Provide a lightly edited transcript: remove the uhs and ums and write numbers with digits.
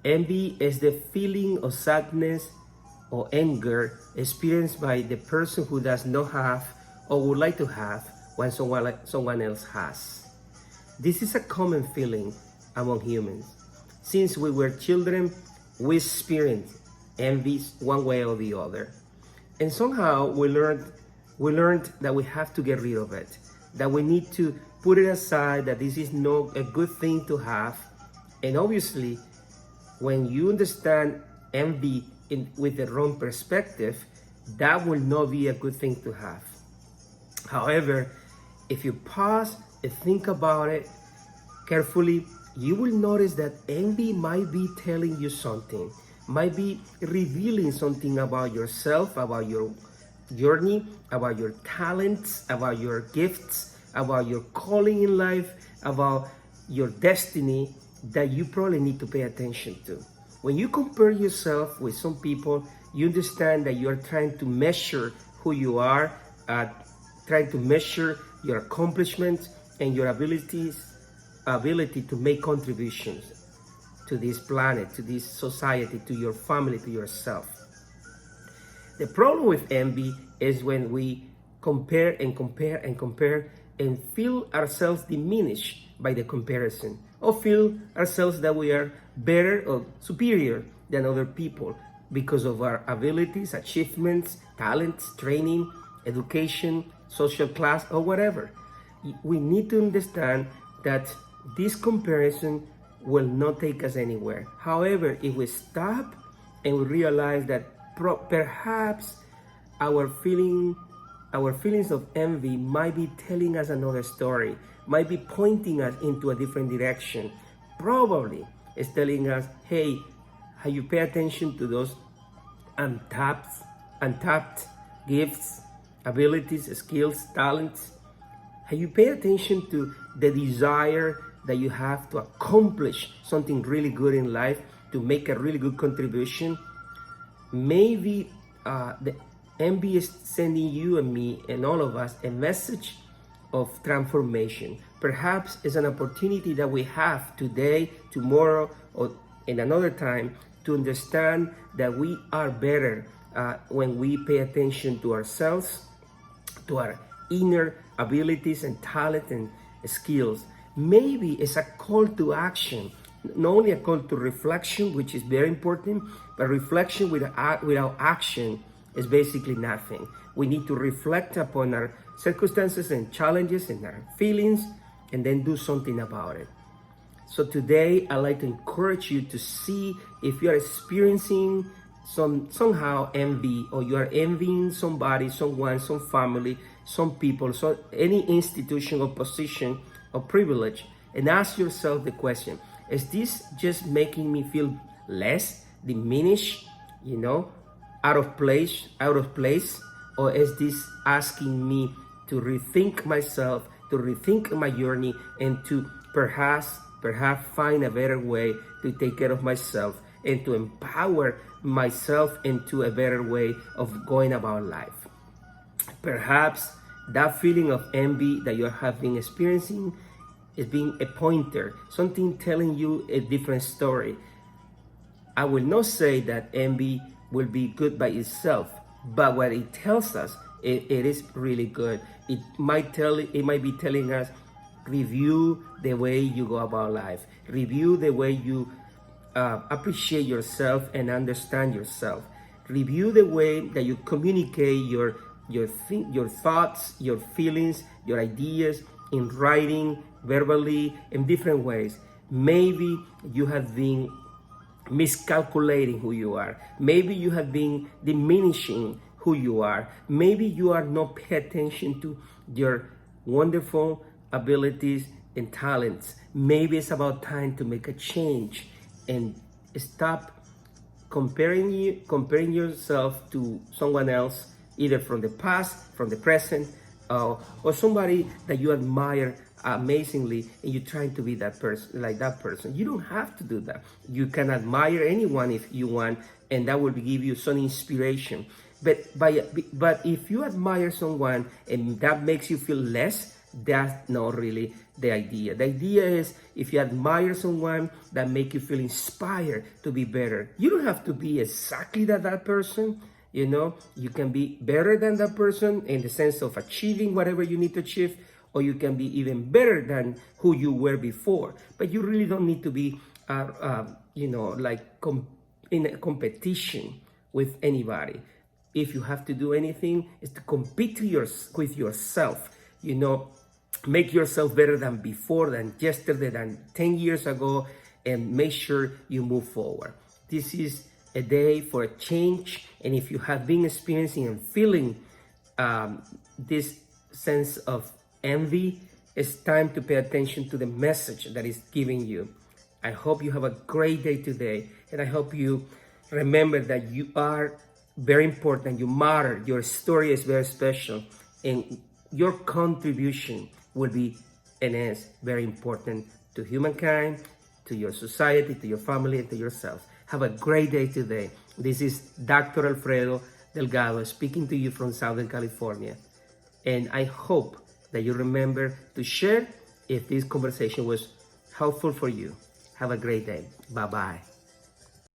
Envy is the feeling of sadness or anger experienced by the person who does not have or would like to have what someone else has. This is a common feeling among humans. Since we were children, we experienced envy one way or the other. And somehow we learned that we have to get rid of it, that we need to put it aside, that this is not a good thing to have. And obviously, when you understand envy with the wrong perspective, that will not be a good thing to have. However, if you pause and think about it carefully, you will notice that envy might be telling you something, might be revealing something about yourself, about your journey, about your talents, about your gifts, about your calling in life, about your destiny that you probably need to pay attention to. When you compare yourself with some people, you understand that you are trying to measure who you are, trying to measure your accomplishments and your ability to make contributions to this planet, to this society, to your family, to yourself. The problem with envy is when we compare and compare and compare and feel ourselves diminished by the comparison, or feel ourselves that we are better or superior than other people because of our abilities, achievements, talents, training, education, social class, or whatever. We need to understand that this comparison will not take us anywhere. However, if we stop and we realize that perhaps our feelings of envy might be telling us another story, might be pointing us into a different direction, probably it's telling us, hey, how you pay attention to those untapped gifts, abilities, skills, talents. How you pay attention to the desire that you have to accomplish something really good in life, to make a really good contribution. Maybe the envy is sending you and me and all of us a message of transformation. Perhaps it's an opportunity that we have today, tomorrow, or in another time to understand that we are better when we pay attention to ourselves, to our inner abilities and talent and skills. Maybe it's a call to action, not only a call to reflection, which is very important, but reflection without action is basically nothing. We need to reflect upon our circumstances and challenges and our feelings and then do something about it. So today, I'd like to encourage you to see if you are experiencing somehow envy, or you are envying somebody, someone, some family, some people, so any institution or position or privilege, and ask yourself the question, is this just making me feel less, diminished, out of place, or is this asking me to rethink myself, to rethink my journey, and to perhaps find a better way to take care of myself and to empower myself into a better way of going about life? Perhaps that feeling of envy that you have been experiencing is being a pointer, something telling you a different story. I will not say that envy will be good by itself, but what it tells us, it is really good. It might be telling us, review the way you go about life, review the way you appreciate yourself and understand yourself, review the way that you communicate your thoughts, your feelings, your ideas in writing, verbally, in different ways. Maybe you have been miscalculating who you are. Maybe you have been diminishing who you are. Maybe you are not paying attention to your wonderful abilities and talents. Maybe it's about time to make a change and stop comparing yourself to someone else, either from the past, from the present, or somebody that you admire amazingly, and you're trying to be that person, like that person. You don't have to do that. You can admire anyone if you want, and that will give you some inspiration. But if you admire someone and that makes you feel less, That's not really the idea. The idea is if you admire someone that make you feel inspired to be better. You don't have to be exactly that person. You know, you can be better than that person in the sense of achieving whatever you need to achieve, or you can be even better than who you were before. But you really don't need to be, in a competition with anybody. If you have to do anything, is to compete with yourself. You know, make yourself better than before, than yesterday, than 10 years ago, and make sure you move forward. This is a day for a change. And if you have been experiencing and feeling this sense of envy, it's time to pay attention to the message that is giving you. I hope you have a great day today, and I hope you remember that you are very important, you matter, your story is very special, and your contribution will be and is very important to humankind, to your society, to your family, and to yourself. Have a great day today. This is Dr. Alfredo Delgado speaking to you from Southern California. And I hope that you remember to share if this conversation was helpful for you. Have a great day. Bye-bye.